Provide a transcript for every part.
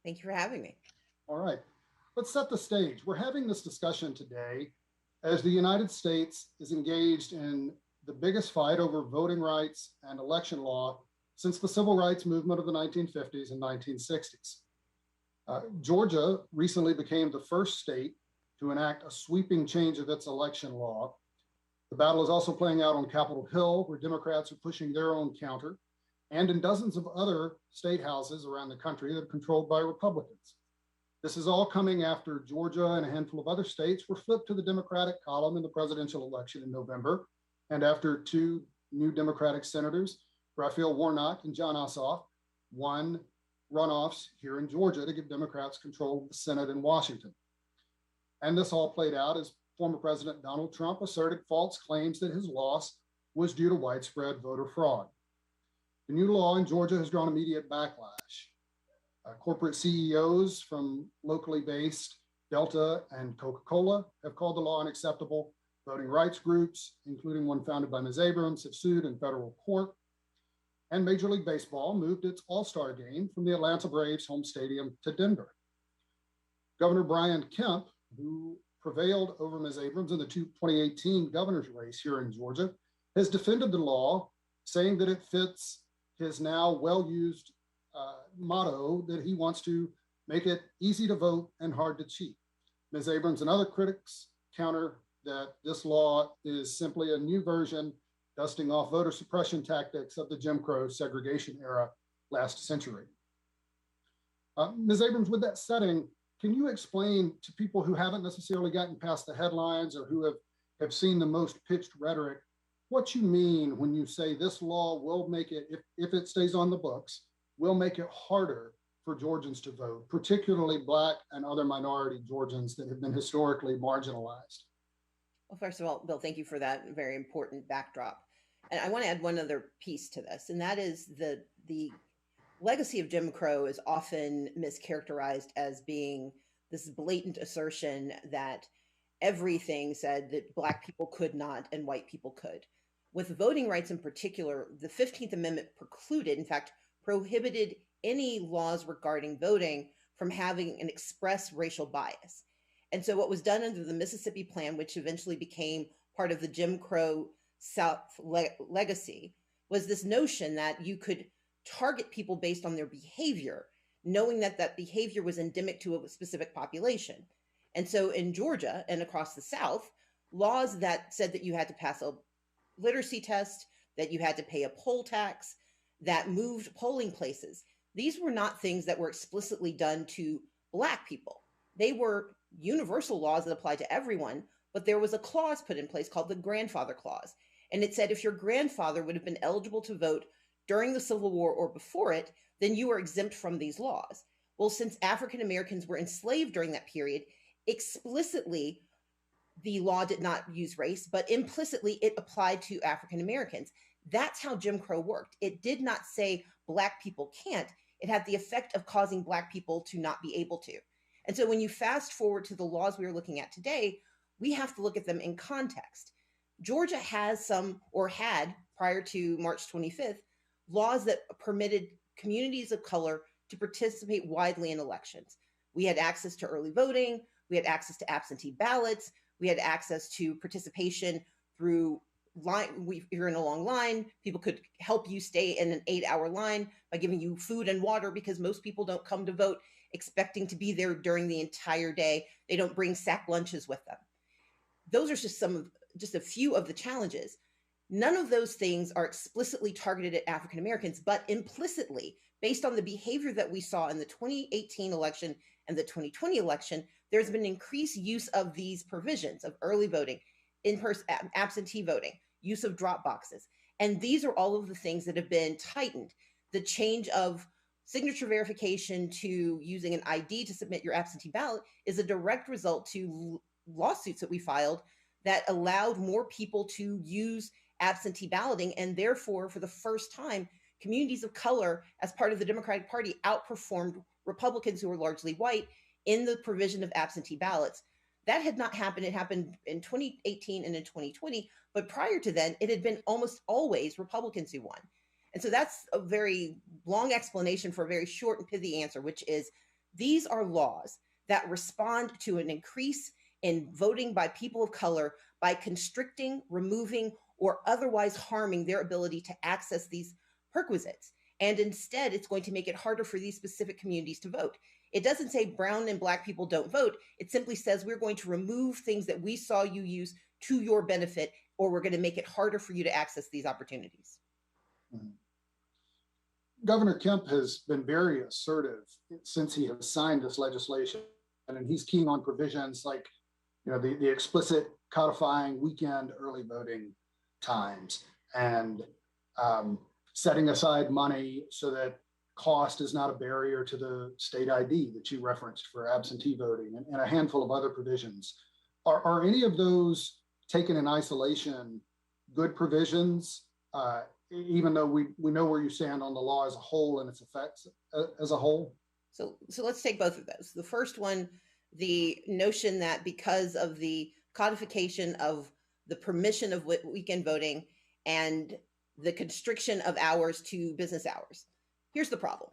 Thank you for having me. All right, let's set the stage. We're having this discussion today as the United States is engaged in the biggest fight over voting rights and election law since the civil rights movement of the 1950s and 1960s. Georgia recently became the first state to enact a sweeping change of its election law. The battle is also playing out on Capitol Hill, where Democrats are pushing their own counter, and in dozens of other state houses around the country that are controlled by Republicans. This is all coming after Georgia and a handful of other states were flipped to the Democratic column in the presidential election in November, and after two new Democratic senators, Raphael Warnock and John Ossoff, won runoffs here in Georgia to give Democrats control of the Senate in Washington. And this all played out as former President Donald Trump asserted false claims that his loss was due to widespread voter fraud. The new law in Georgia has drawn immediate backlash. Corporate CEOs from locally based Delta and Coca-Cola have called the law unacceptable. Voting rights groups, including one founded by Ms. Abrams, have sued in federal court. And Major League Baseball moved its All-Star game from the Atlanta Braves home stadium to Denver. Governor Brian Kemp, who prevailed over Ms. Abrams in the 2018 governor's race here in Georgia, has defended the law, saying that it fits his now well-used motto that he wants to make it easy to vote and hard to cheat. Ms. Abrams and other critics counter that this law is simply a new version dusting off voter suppression tactics of the Jim Crow segregation era last century. Ms. Abrams, with that setting, can you explain to people who haven't necessarily gotten past the headlines or who have seen the most pitched rhetoric what you mean when you say this law will make it, if it stays on the books, will make it harder for Georgians to vote, particularly Black and other minority Georgians that have been historically marginalized? Well, first of all, Bill, thank you for that very important backdrop. And I want to add one other piece to this, and that is the legacy of Jim Crow is often mischaracterized as being this blatant assertion that everything said that Black people could not and white people could. With voting rights in particular, the 15th Amendment precluded, in fact, prohibited any laws regarding voting from having an express racial bias. And so what was done under the Mississippi Plan, which eventually became part of the Jim Crow South legacy, was this notion that you could target people based on their behavior, knowing that that behavior was endemic to a specific population. And so in Georgia and across the South, laws that said that you had to pass a literacy test, that you had to pay a poll tax, that moved polling places, these were not things that were explicitly done to Black people. They were universal laws that applied to everyone, but there was a clause put in place called the grandfather clause. And it said if your grandfather would have been eligible to vote during the Civil War or before it, then you are exempt from these laws. Well, since African Americans were enslaved during that period, explicitly the law did not use race, but implicitly it applied to African Americans. That's how Jim Crow worked. It did not say Black people can't. It had the effect of causing Black people to not be able to. And so when you fast forward to the laws we are looking at today, we have to look at them in context. Georgia has some, or had prior to March 25th, laws that permitted communities of color to participate widely in elections. We had access to early voting. We had access to absentee ballots. We had access to participation through line. If you're in a long line, people could help you stay in an 8-hour line by giving you food and water, because most people don't come to vote expecting to be there during the entire day. They don't bring sack lunches with them. Those are just a few of the challenges. None of those things are explicitly targeted at African Americans, but implicitly, based on the behavior that we saw in the 2018 election and the 2020 election, there's been increased use of these provisions of early voting, in-person absentee voting, use of drop boxes. And these are all of the things that have been tightened. The change of signature verification to using an ID to submit your absentee ballot is a direct result to lawsuits that we filed that allowed more people to use absentee balloting. And therefore, for the first time, communities of color as part of the Democratic Party outperformed Republicans who were largely white in the provision of absentee ballots. That had not happened. It happened in 2018 and in 2020. But prior to then, it had been almost always Republicans who won. And so that's a very long explanation for a very short and pithy answer, which is These are laws that respond to an increase in voting by people of color by constricting, removing, or otherwise harming their ability to access these perquisites. And instead, it's going to make it harder for these specific communities to vote. It doesn't say brown and black people don't vote. It simply says we're going to remove things that we saw you use to your benefit, or we're going to make it harder for you to access these opportunities. Mhm. Governor Kemp has been very assertive since he has signed this legislation, and he's keen on provisions like, the explicit codifying weekend early voting times and setting aside money so that cost is not a barrier to the state ID that you referenced for absentee voting, and a handful of other provisions. Are any of those taken in isolation good provisions, even though we know where you stand on the law as a whole and its effects as a whole? So let's take both of those. The first one, the notion that because of the codification of the permission of weekend voting and the constriction of hours to business hours. Here's the problem.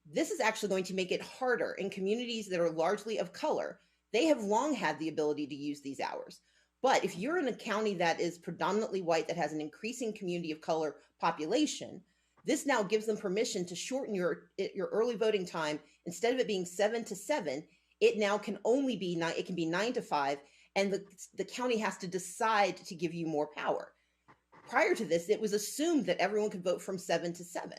This is actually going to make it harder in communities that are largely of color. They have long had the ability to use these hours. But if you're in a county that is predominantly white, that has an increasing community of color population, this now gives them permission to shorten your early voting time. Instead of it being 7 to 7, it now can only be 9. It can be 9 to 5, and the county has to decide to give you more power. Prior to this, it was assumed that everyone could vote from 7 to 7.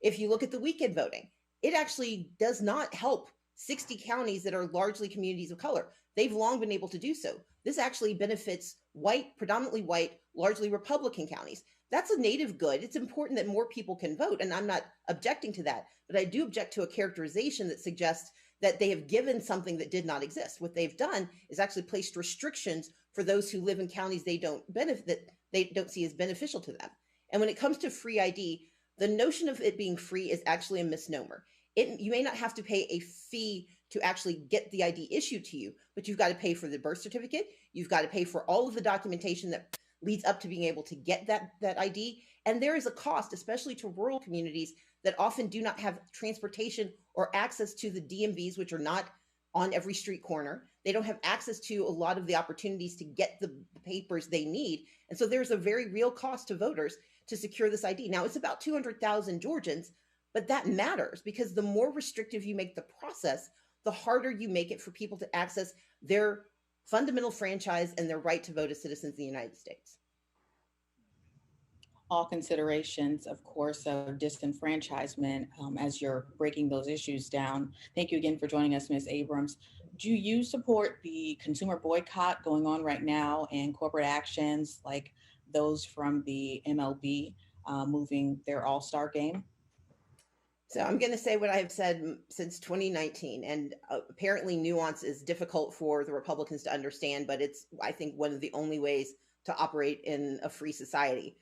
If you look at the weekend voting, it actually does not help 60 counties that are largely communities of color. They've long been able to do so. This actually benefits white, predominantly white, largely Republican counties. That's a native good. It's important that more people can vote, and I'm not objecting to that, but I do object to a characterization that suggests that they have given something that did not exist. What they've done is actually placed restrictions for those who live in counties they don't see as beneficial to them. And when it comes to free ID, the notion of it being free is actually a misnomer. You may not have to pay a fee to actually get the ID issued to you, but you've got to pay for the birth certificate. You've got to pay for all of the documentation that leads up to being able to get that ID. And there is a cost, especially to rural communities that often do not have transportation or access to the DMVs, which are not on every street corner. They don't have access to a lot of the opportunities to get the papers they need. And so there's a very real cost to voters to secure this ID. Now, it's about 200,000 Georgians, but that matters because the more restrictive you make the process, the harder you make it for people to access their fundamental franchise and their right to vote as citizens in the United States. All considerations, of course, of disenfranchisement as you're breaking those issues down. Thank you again for joining us, Ms. Abrams. Do you support the consumer boycott going on right now and corporate actions like those from the MLB moving their All-Star game? So I'm going to say what I have said since 2019, and apparently nuance is difficult for the Republicans to understand, but it's, I think, one of the only ways to operate in a free society.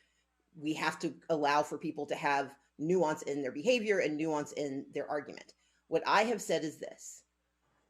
We have to allow for people to have nuance in their behavior and nuance in their argument. What I have said is this.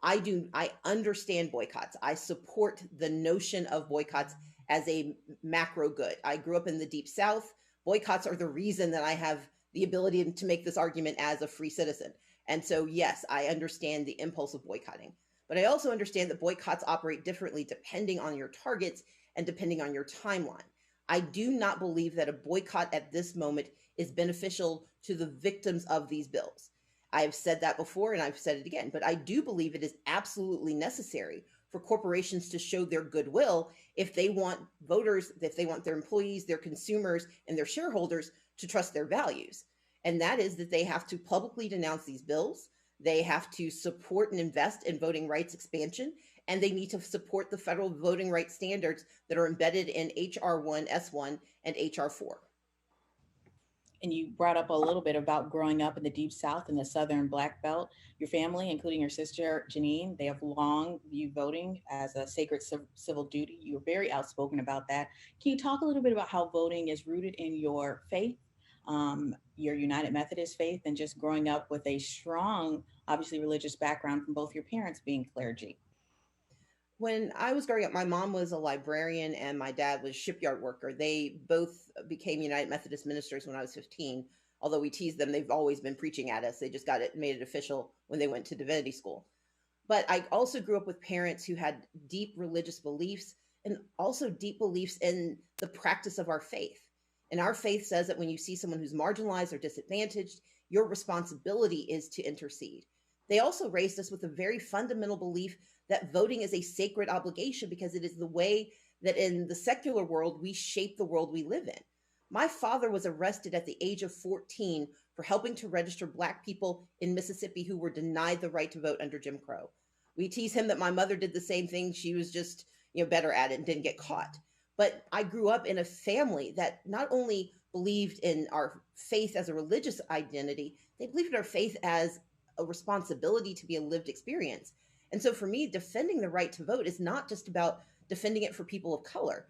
I understand boycotts. I support the notion of boycotts as a macro good. I grew up in the Deep South. Boycotts are the reason that I have the ability to make this argument as a free citizen. And so, yes, I understand the impulse of boycotting. But I also understand that boycotts operate differently depending on your targets and depending on your timeline. I do not believe that a boycott at this moment is beneficial to the victims of these bills. I have said that before and I've said it again, but I do believe it is absolutely necessary for corporations to show their goodwill if they want voters, if they want their employees, their consumers, and their shareholders to trust their values. And that is that they have to publicly denounce these bills. They have to support and invest in voting rights expansion, and they need to support the federal voting rights standards that are embedded in H.R. 1, S1, and H.R. 4. And you brought up a little bit about growing up in the Deep South in the Southern Black Belt. Your family, including your sister, Janine, they have long viewed voting as a sacred civil duty. You're very outspoken about that. Can you talk a little bit about how voting is rooted in your faith, your United Methodist faith, and just growing up with a strong, obviously religious background from both your parents being clergy? When I was growing up, my mom was a librarian and my dad was a shipyard worker. They both became United Methodist ministers when I was 15. Although we tease them, they've always been preaching at us. They just made it official when they went to divinity school. But I also grew up with parents who had deep religious beliefs and also deep beliefs in the practice of our faith. And our faith says that when you see someone who's marginalized or disadvantaged, your responsibility is to intercede. They also raised us with a very fundamental belief that voting is a sacred obligation because it is the way that in the secular world, we shape the world we live in. My father was arrested at the age of 14 for helping to register Black people in Mississippi who were denied the right to vote under Jim Crow. We tease him that my mother did the same thing. She was just, better at it and didn't get caught. But I grew up in a family that not only believed in our faith as a religious identity, they believed in our faith as a responsibility to be a lived experience. And so for me, defending the right to vote is not just about defending it for people of color.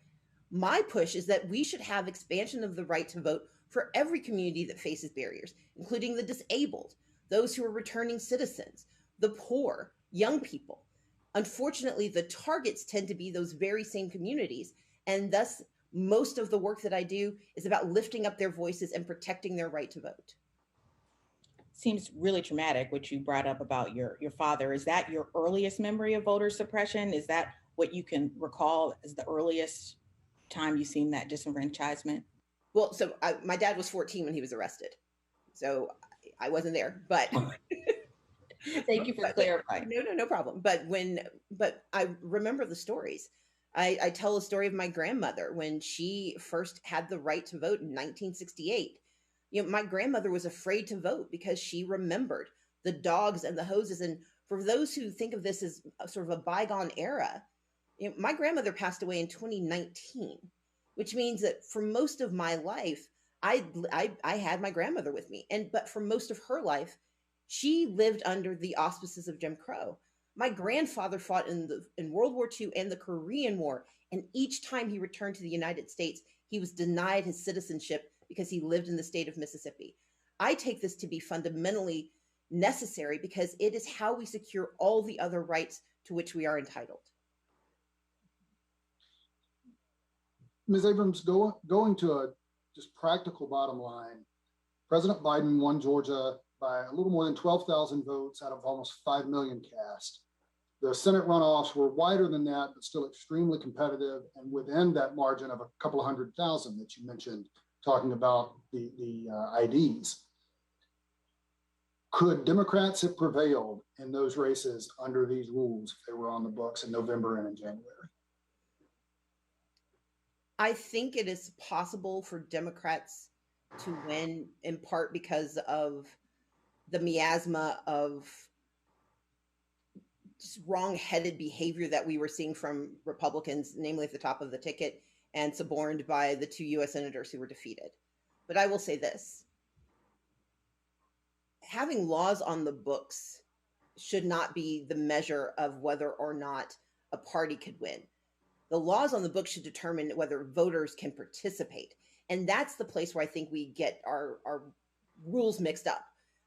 My push is that we should have expansion of the right to vote for every community that faces barriers, including the disabled, those who are returning citizens, the poor, young people. Unfortunately, the targets tend to be those very same communities. And thus, most of the work that I do is about lifting up their voices and protecting their right to vote. Seems really traumatic what you brought up about your father. Is that your earliest memory of voter suppression? Is that what you can recall as the earliest time you've seen that disenfranchisement? Well, so my dad was 14 when he was arrested. So I wasn't there, but Thank you for clarifying. No problem. But I remember the stories. I tell a story of my grandmother when she first had the right to vote in 1968. My grandmother was afraid to vote because she remembered the dogs and the hoses. And for those who think of this as sort of a bygone era, my grandmother passed away in 2019, which means that for most of my life, I had my grandmother with me. But for most of her life, she lived under the auspices of Jim Crow. My grandfather fought in World War II and the Korean War. And each time he returned to the United States, he was denied his citizenship because he lived in the state of Mississippi. I take this to be fundamentally necessary because it is how we secure all the other rights to which we are entitled. Ms. Abrams, going to a just practical bottom line, President Biden won Georgia by a little more than 12,000 votes out of almost 5 million cast. The Senate runoffs were wider than that, but still extremely competitive and within that margin of a couple of 100,000 that you mentioned, talking about the IDs. Could Democrats have prevailed in those races under these rules if they were on the books in November and in January? I think it is possible for Democrats to win in part because of the miasma of just wrong-headed behavior that we were seeing from Republicans, namely at the top of the ticket, and suborned by the 2 U.S. senators who were defeated. But I will say this. Having laws on the books should not be the measure of whether or not a party could win. The laws on the books should determine whether voters can participate. And that's the place where I think we get our rules mixed up.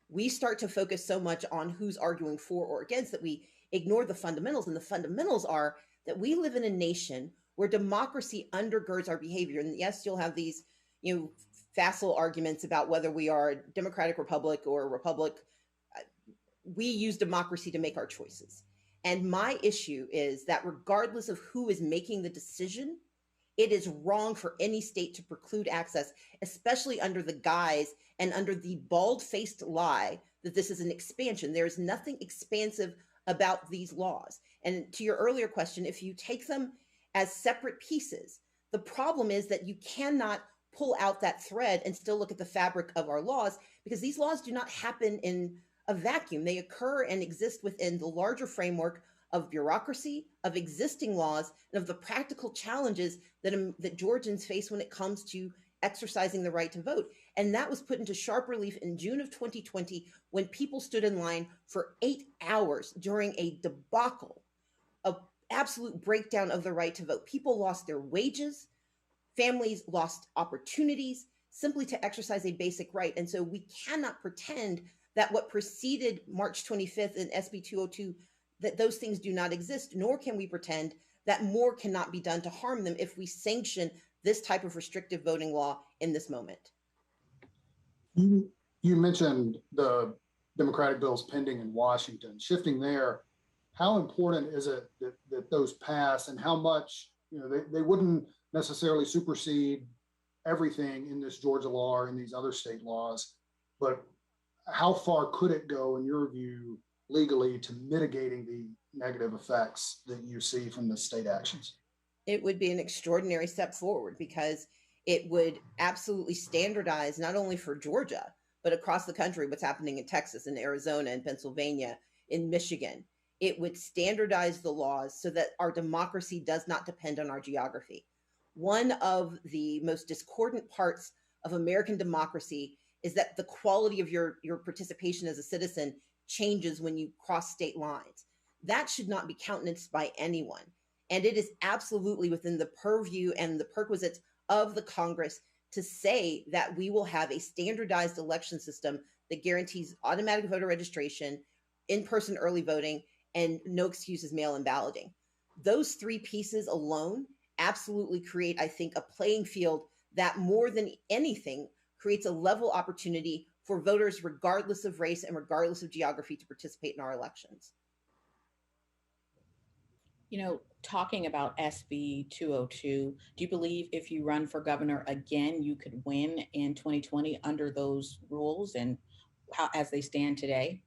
We start to focus so much on who's arguing for or against that we ignore the fundamentals. And the fundamentals are that we live in a nation where democracy undergirds our behavior. And yes, you'll have these, facile arguments about whether we are a democratic republic or a republic. We use democracy to make our choices. And my issue is that regardless of who is making the decision, it is wrong for any state to preclude access, especially under the guise and under the bald-faced lie that this is an expansion. There is nothing expansive about these laws. And to your earlier question, if you take them as separate pieces, the problem is that you cannot pull out that thread and still look at the fabric of our laws, because these laws do not happen in a vacuum. They occur and exist within the larger framework of bureaucracy, of existing laws, and of the practical challenges that Georgians face when it comes to exercising the right to vote. And that was put into sharp relief in June of 2020 when people stood in line for 8 hours during a debacle, an absolute breakdown of the right to vote. People lost their wages, families lost opportunities simply to exercise a basic right. And so we cannot pretend that what preceded March 25th and SB 202, that those things do not exist, nor can we pretend that more cannot be done to harm them if we sanction this type of restrictive voting law in this moment. You mentioned the Democratic bills pending in Washington. Shifting there, how important is it that those pass, and how much, they wouldn't necessarily supersede everything in this Georgia law or in these other state laws, but how far could it go, in your view, legally to mitigating the negative effects that you see from the state actions? It would be an extraordinary step forward because it would absolutely standardize not only for Georgia, but across the country what's happening in Texas and Arizona and Pennsylvania, in Michigan. It would standardize the laws so that our democracy does not depend on our geography. One of the most discordant parts of American democracy is that the quality of your participation as a citizen changes when you cross state lines. That should not be countenanced by anyone. And it is absolutely within the purview and the perquisites of the Congress to say that we will have a standardized election system that guarantees automatic voter registration, in-person early voting, and no excuses mail-in balloting. Those three pieces alone absolutely create, I think, a playing field that more than anything creates a level opportunity for voters regardless of race and regardless of geography to participate in our elections. Talking about SB 202, do you believe if you run for governor again, you could win in 2020 under those rules and how as they stand today?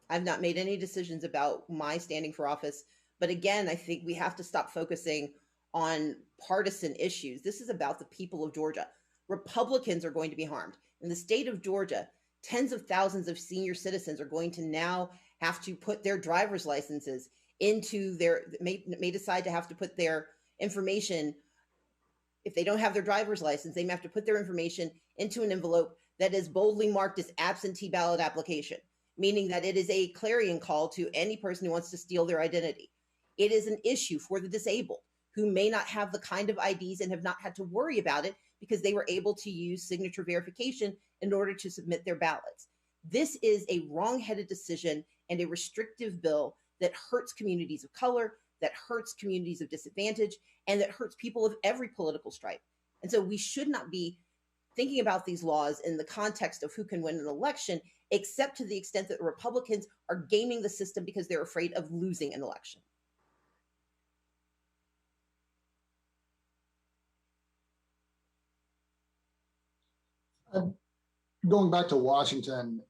I've not made any decisions about my standing for office. But again, I think we have to stop focusing on partisan issues. This is about the people of Georgia. Republicans are going to be harmed. In the state of Georgia, tens of thousands of senior citizens are going to now have to put their driver's licenses into may decide to have to put their information. If they don't have their driver's license, they may have to put their information into an envelope that is boldly marked as absentee ballot application, meaning that it is a clarion call to any person who wants to steal their identity. It is an issue for the disabled who may not have the kind of IDs and have not had to worry about it because they were able to use signature verification in order to submit their ballots. This is a wrong-headed decision and a restrictive bill that hurts communities of color, that hurts communities of disadvantage, and that hurts people of every political stripe. And so we should not be thinking about these laws in the context of who can win an election, except to the extent that Republicans are gaming the system because they're afraid of losing an election. Going back to Washington,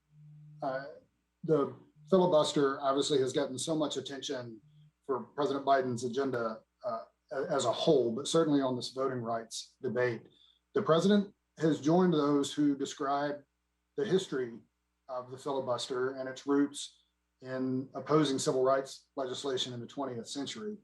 the filibuster obviously has gotten so much attention for President Biden's agenda as a whole, but certainly on this voting rights debate. The president has joined those who describe the history of the filibuster and its roots in opposing civil rights legislation in the 20th century.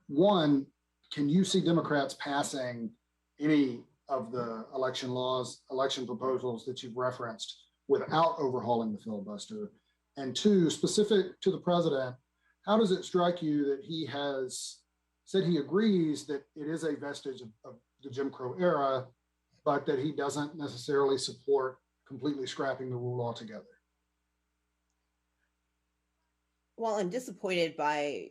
One, can you see Democrats passing any of the election laws, election proposals that you've referenced without overhauling the filibuster? And two, specific to the president, how does it strike you that he has said he agrees that it is a vestige of the Jim Crow era, but that he doesn't necessarily support completely scrapping the rule altogether? Well, I'm disappointed by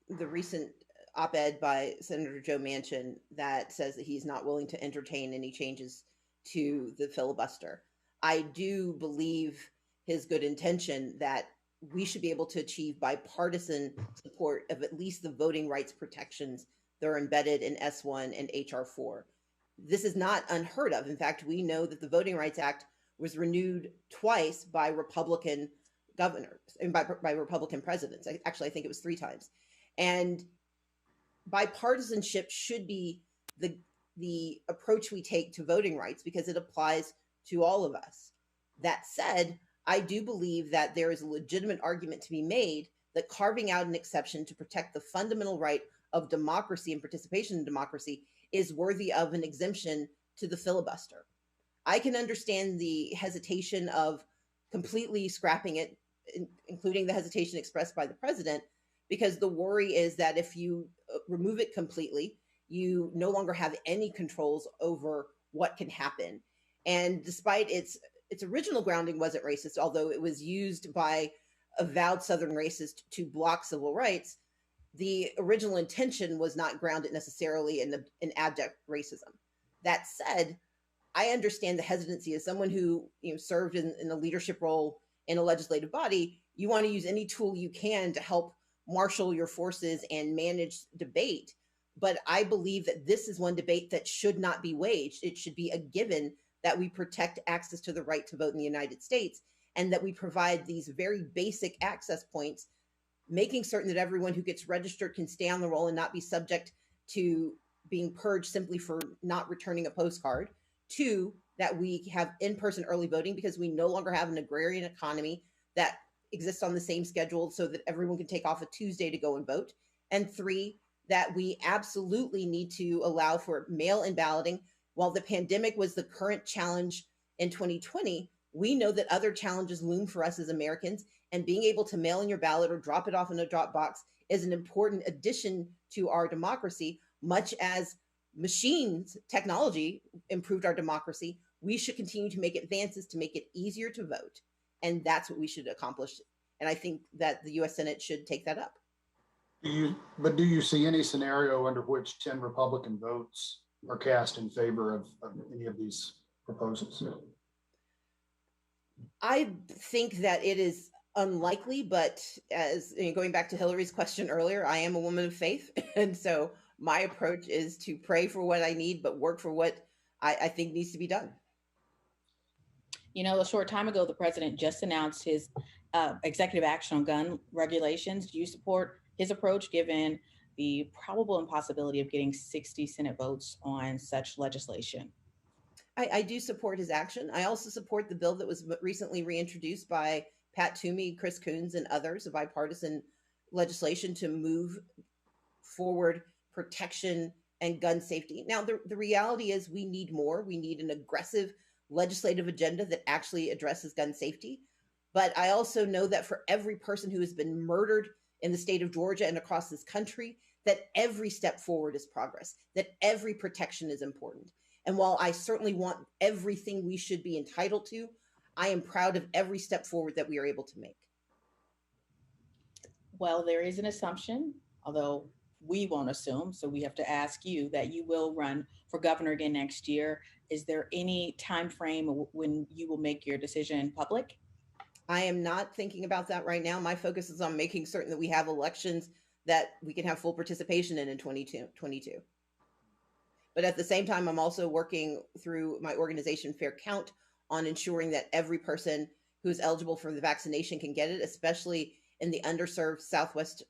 the recent op-ed by Senator Joe Manchin that says that he's not willing to entertain any changes to the filibuster. I do believe his good intention that we should be able to achieve bipartisan support of at least the voting rights protections that are embedded in S1 and HR 4. This is not unheard of. In fact, we know that the Voting Rights Act was renewed twice by Republican governors and by Republican presidents. Actually, I think it was 3 times. And bipartisanship should be the approach we take to voting rights because it applies to all of us. That said, I do believe that there is a legitimate argument to be made that carving out an exception to protect the fundamental right of democracy and participation in democracy is worthy of an exemption to the filibuster. I can understand the hesitation of completely scrapping it, including the hesitation expressed by the president, because the worry is that if you remove it completely, you no longer have any controls over what can happen. And despite its original grounding wasn't racist, although it was used by avowed Southern racists to block civil rights, the original intention was not grounded necessarily in abject racism. That said, I understand the hesitancy as someone who served in a leadership role in a legislative body. You want to use any tool you can to help marshal your forces and manage debate. But I believe that this is one debate that should not be waged. It should be a given that we protect access to the right to vote in the United States, and that we provide these very basic access points, making certain that everyone who gets registered can stay on the roll and not be subject to being purged simply for not returning a postcard. Two, that we have in-person early voting because we no longer have an agrarian economy that exists on the same schedule so that everyone can take off a Tuesday to go and vote. And three, that we absolutely need to allow for mail-in balloting. While the pandemic was the current challenge in 2020, we know that other challenges loom for us as Americans, and being able to mail in your ballot or drop it off in a drop box is an important addition to our democracy. Much as machines technology improved our democracy, we should continue to make advances to make it easier to vote, and that's what we should accomplish. And I think that the U.S. Senate should take that up. Do you see any scenario under which 10 Republican votes are cast in favor of any of these proposals? I think that it is unlikely, but as going back to Hillary's question earlier, I am a woman of faith. And so my approach is to pray for what I need, but work for what I think needs to be done. A short time ago, the president just announced his executive action on gun regulations. Do you support his approach, given the probable impossibility of getting 60 Senate votes on such legislation? I do support his action. I also support the bill that was recently reintroduced by Pat Toomey, Chris Coons, and others, a bipartisan legislation to move forward protection and gun safety. Now, the reality is we need more. We need an aggressive legislative agenda that actually addresses gun safety. But I also know that for every person who has been murdered in the state of Georgia and across this country, that every step forward is progress, that every protection is important. And while I certainly want everything we should be entitled to, I am proud of every step forward that we are able to make. Well, there is an assumption, although we won't assume, so we have to ask you, that you will run for governor again next year. Is there any time frame when you will make your decision public? I am not thinking about that right now. My focus is on making certain that we have elections that we can have full participation in 2022. But at the same time, I'm also working through my organization, Fair Count, on ensuring that every person who is eligible for the vaccination can get it, especially in the underserved southwest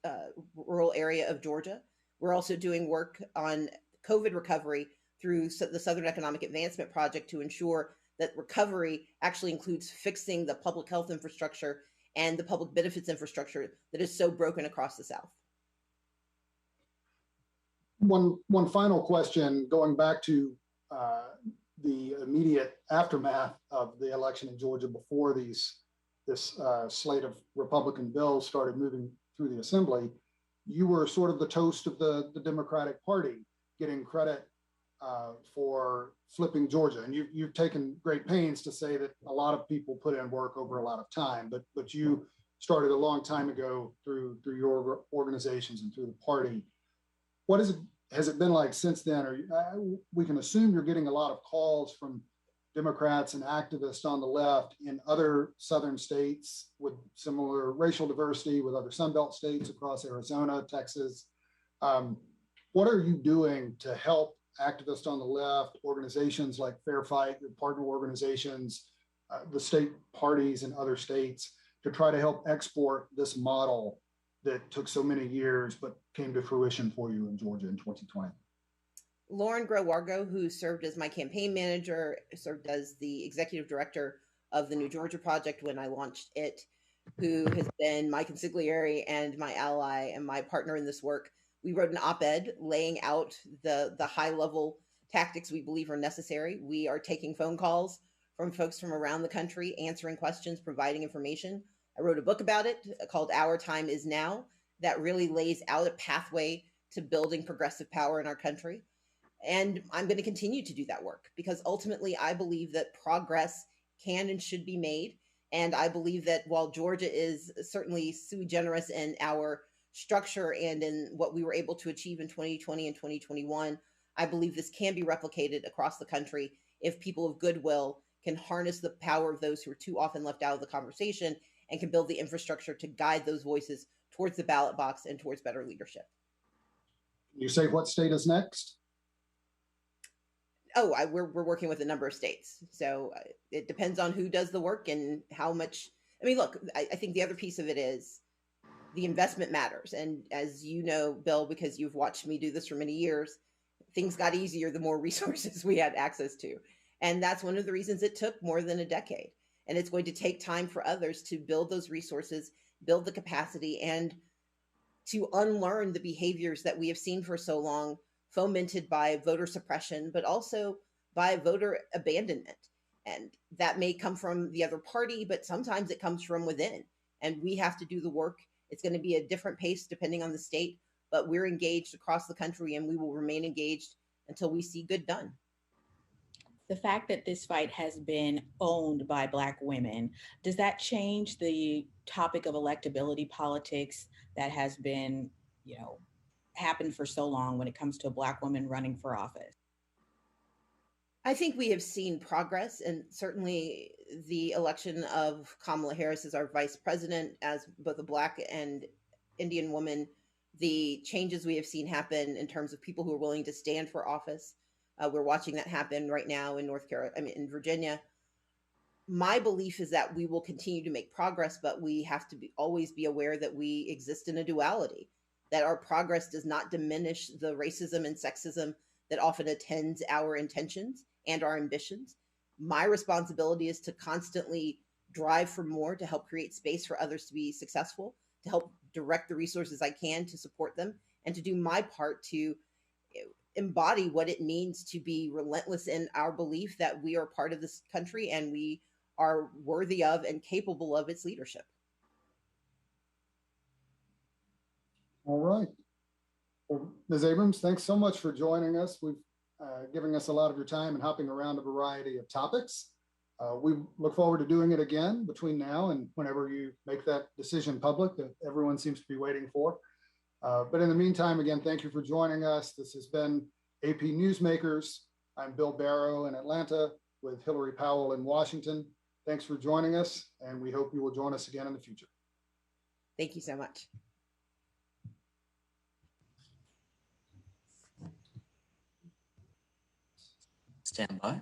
rural area of Georgia. We're also doing work on COVID recovery through the Southern Economic Advancement Project to ensure that recovery actually includes fixing the public health infrastructure and the public benefits infrastructure that is so broken across the South. One final question, going back to the immediate aftermath of the election in Georgia before this slate of Republican bills started moving through the assembly. You were sort of the toast of the Democratic Party, getting credit for flipping Georgia. And you've taken great pains to say that a lot of people put in work over a lot of time, but you started a long time ago through your organizations and through the party. Has it been like since then? We can assume you're getting a lot of calls from Democrats and activists on the left in other southern states with similar racial diversity, with other Sunbelt states across Arizona, Texas. What are you doing to help activists on the left, organizations like Fair Fight, your partner organizations, the state parties in other states, to try to help export this model that took so many years but came to fruition for you in Georgia in 2020? Lauren Grow-Wargo, who served as my campaign manager, served as the executive director of the New Georgia Project when I launched it, who has been my consigliere and my ally and my partner in this work. We wrote an op-ed laying out the high-level tactics we believe are necessary. We are taking phone calls from folks from around the country, answering questions, providing information. I wrote a book about it called Our Time Is Now that really lays out a pathway to building progressive power in our country. And I'm going to continue to do that work because ultimately I believe that progress can and should be made. And I believe that while Georgia is certainly sui generis in our structure and in what we were able to achieve in 2020 and 2021, I believe this can be replicated across the country if people of goodwill can harness the power of those who are too often left out of the conversation and can build the infrastructure to guide those voices towards the ballot box and towards better leadership. You say what state is next? Oh, we're working with a number of states. So it depends on who does the work and how much. I mean, look, I think the other piece of it is the investment matters. And as you know, Bill, because you've watched me do this for many years, things got easier the more resources we had access to. And that's one of the reasons it took more than a decade. And it's going to take time for others to build those resources, build the capacity, and to unlearn the behaviors that we have seen for so long, fomented by voter suppression, but also by voter abandonment. And that may come from the other party, but sometimes it comes from within. And we have to do the work. It's going to be a different pace depending on the state, but we're engaged across the country and we will remain engaged until we see good done. The fact that this fight has been owned by Black women, does that change the topic of electability politics that has been, happened for so long when it comes to a Black woman running for office? I think we have seen progress, and certainly the election of Kamala Harris as our vice president, as both a Black and Indian woman, the changes we have seen happen in terms of people who are willing to stand for office. We're watching that happen right now in in Virginia. My belief is that we will continue to make progress, but we have to always be aware that we exist in a duality, that our progress does not diminish the racism and sexism that often attends our intentions and our ambitions. My responsibility is to constantly drive for more, to help create space for others to be successful, to help direct the resources I can to support them, and to do my part to embody what it means to be relentless in our belief that we are part of this country and we are worthy of and capable of its leadership. All right. Well, Ms. Abrams, thanks so much for joining us. We've giving us a lot of your time and hopping around a variety of topics. We look forward to doing it again between now and whenever you make that decision public that everyone seems to be waiting for. But in the meantime, again, thank you for joining us. This has been AP Newsmakers. I'm Bill Barrow in Atlanta with Hillary Powell in Washington. Thanks for joining us, and we hope you will join us again in the future. Thank you so much. Stand by.